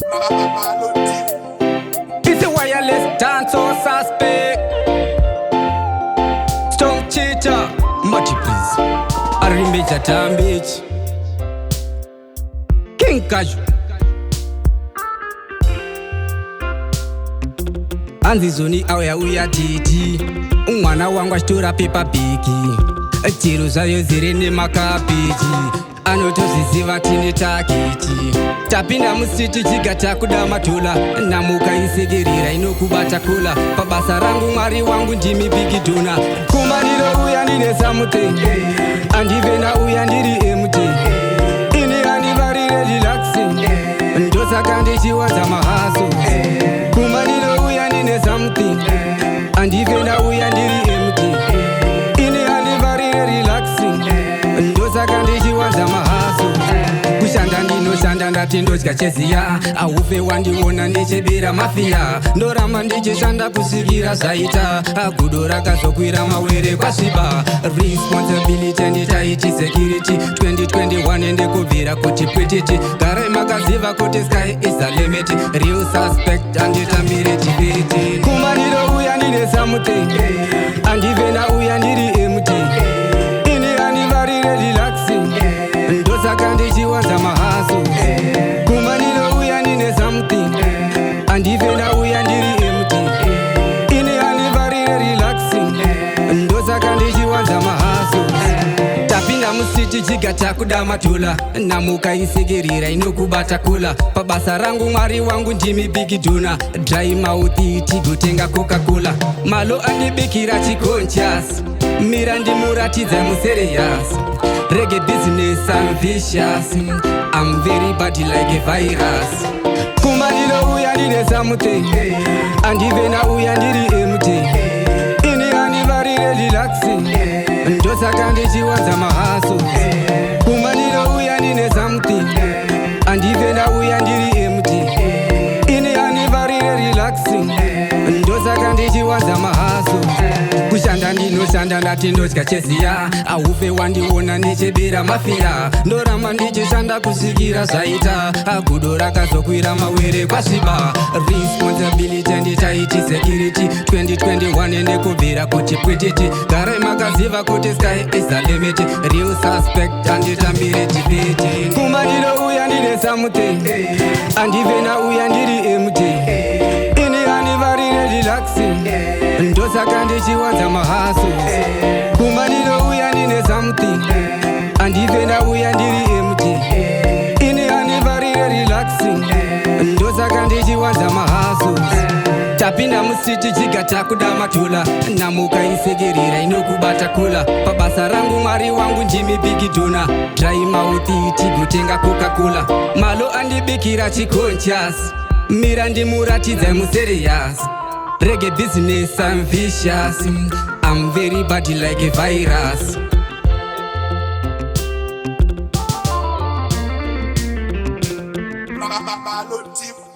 It's a wireless dance or suspect. Strong cheater, Mati please. Arimeja damage. King Kaju. Anzizoni auya uya titi. Umwana wangu ashtura pepa biki. Tiro zayo ziri ni makapiti. Anotoziziva tini takiti. Tapinda musiti chigata kuda matula. Namuka isigirira inokubata kula. Pabasa rangu mwari wangu ndimi bigiduna. Kumaniro uya nine samute. Andivena uya ndiri emute. Ini anivari relaxing. Ndosa kandi chiwaza mahaso. Kumaniro uya nine samute. Andivena uya ndiri emute. Ini anivari relaxing. Ndosa kandi chiwaza mahaso. Kushanda ndinoshanda ndati ndodya cheziya. Aufe wandiona ndichibira mafia. Ndoramba ndichishanda kusikira zvaita. Gudo rakazokwira mawere kwasviba. Responsibility nditaiti security 2021 ende kubvira kuti pwititi. Garai makaziva kuti sky is the limit. Real suspect anditambire chiviti. Kumaniro uya ndine samute. Andivena uya ndiri emute. Ini anivari relaxing. Ndosaka ndichiwaza mahaso. Kumaniro uya nine something. Andivena uya ndiri emute. Ini anivari relaxing. Ndosaka ndichiwaza mahaso. Tapinda musiti chigata kuda matula. Namuka isigirira inokubata kula. Pabasa rangu mwari wangu ndimi bigiduna. Dry mouth tigotenga Coca-Cola. Malo andibikira chiconscious. Mira ndimuratidza muserious. Reggae business, I'm vicious. I'm very bad like a virus. Kumaniro uya ndine samute. Andivena uya ndiri emute. Ini anivari relaxing. Ndosaka ndichiwaza mahaso. Kumaniro uya ndine samute. Andivena uya ndiri emute. Ini anivari relaxing. Ndosaka ndichiwaza mahaso. Kushanda ndinoshanda ndati ndodya cheziya. Aufe wandiona ndichibira mafia. Ndoramba ndichishanda kusikira zvaita. Gudo rakazokwira mawere kwasviba. Responsibility nditaiti security 2021 ende kubvira kuti pwititi. Garai makaziva kuti sky is the limit. Real suspect anditambire chiviti. Kumaniro uya ndine samute. Andivena uya ndiri emute. Ini anivari relaxing. Ndosaka ndichiwaza mahaso. Kumaniro uya nine something. Andivena uya ndiri emute. Ini anivari relaxing. Ndosaka ndichiwaza mahaso. Tapinda musiti chigata kuda matula. Namuka isigirira inokubata kula. Pabasa rangu mwari wangu ndimi bigiduna. Dry mouth tigotenga Coca-Cola. Malo andibikira chiconscious. Mira ndimuratidza muserious. Reggae business, I'm vicious. I'm very bad like a virus. Malo tip.